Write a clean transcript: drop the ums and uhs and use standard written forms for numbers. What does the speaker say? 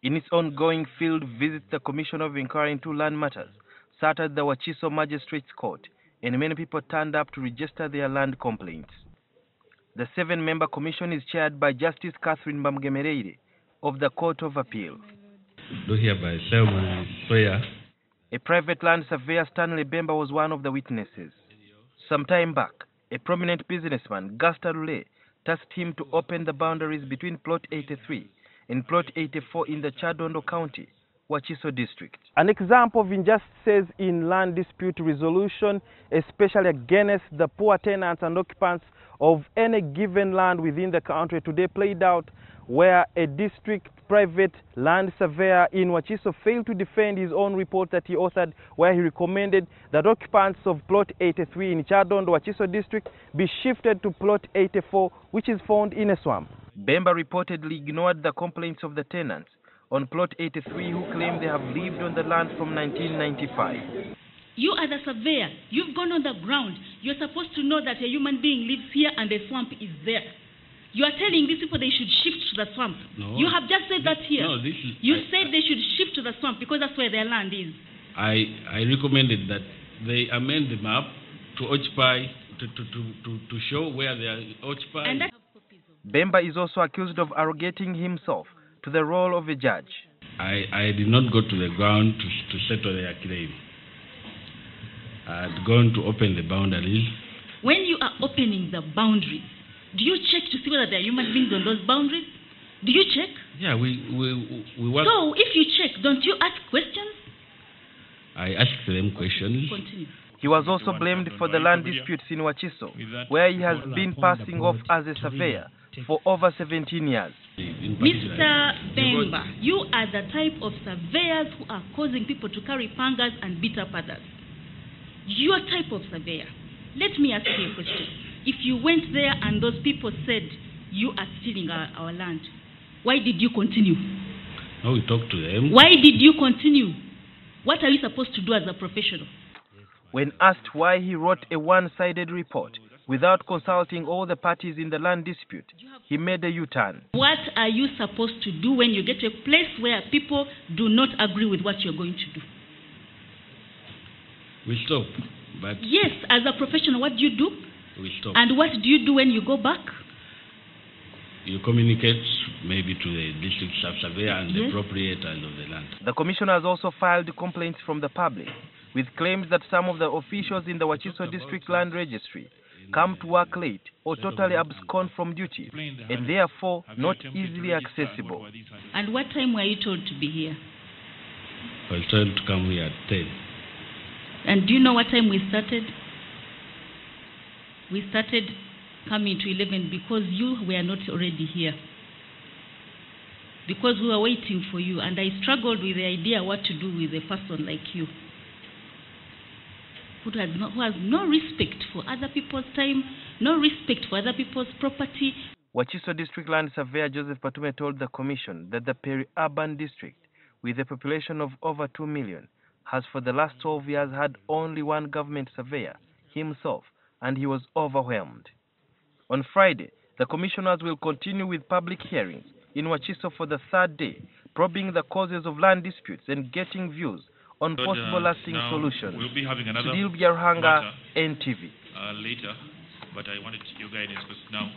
In its ongoing field visits, the Commission of Inquiry into Land Matters sat at the Wakiso Magistrates Court, and many people turned up to register their land complaints. The 7-member commission is chaired by Justice Catherine Bamgemereire of the Court of Appeal. Do hereby swear. A private land surveyor, Stanley Bemba, was one of the witnesses. Some time back, a prominent businessman, Gastarule, tasked him to open the boundaries between Plot 83 and Plot 84 in the Chadondo County, Wakiso District. An example of injustices in land dispute resolution, especially against the poor tenants and occupants of any given land within the country, today played out where a district private land surveyor in Wakiso failed to defend his own report that he authored, where he recommended that occupants of Plot 83 in Chadondo, Wakiso District be shifted to Plot 84, which is found in a swamp. Bemba reportedly ignored the complaints of the tenants on Plot 83 who claim they have lived on the land from 1995. You are the surveyor. You've gone on the ground. You're supposed to know that a human being lives here and a swamp is there. You are telling these people they should shift to the swamp. No. You have just said that here. No, you said they should shift to the swamp because that's where their land is. I recommended that they amend the map to occupy, to show where they are occupied. Bemba is also accused of arrogating himself to the role of a judge. I did not go to the ground to settle their claim. I had gone to open the boundaries. When you are opening the boundaries, do you check to see whether there are human beings on those boundaries? Do you check? Yeah, we work. So if you check, don't you ask questions? I asked them questions. Continue. He was also blamed for the land disputes in Wakiso, where he has been passing off as a surveyor for over 17 years. Mr. Bemba, you are the type of surveyors who are causing people to carry pangas and beat up others. Your type of surveyor. Let me ask you a question. If you went there and those people said you are stealing our land, why did you continue? No, we talked to them. Why did you continue? What are you supposed to do as a professional? When asked why he wrote a one-sided report without consulting all the parties in the land dispute, he made a U-turn. What are you supposed to do when you get to a place where people do not agree with what you're going to do? We stop. But yes, as a professional, what do you do? We stop. And what do you do when you go back? You communicate maybe to the district surveyor and yes, the proprietors of the land. The commission has also filed complaints from the public with claims that some of the officials in the Wakiso District Land Registry come to work late or totally abscond from duty and therefore not easily accessible. And what time were you told to be here? I was told to come here at 10. And do you know what time we started? We started coming to 11 because you were not already here. Because we were waiting for you, and I struggled with the idea what to do with a person like you, who has no respect for other people's time, no respect for other people's property. Wakiso District Land Surveyor Joseph Patume told the commission that the peri-urban district, with a population of over 2 million, has for the last 12 years had only one government surveyor, himself, and he was overwhelmed. On Friday, the commissioners will continue with public hearings in Wakiso for the 3rd day, probing the causes of land disputes and getting views on possible lasting solutions. We'll be having another NTV. later, but I wanted your guidance because now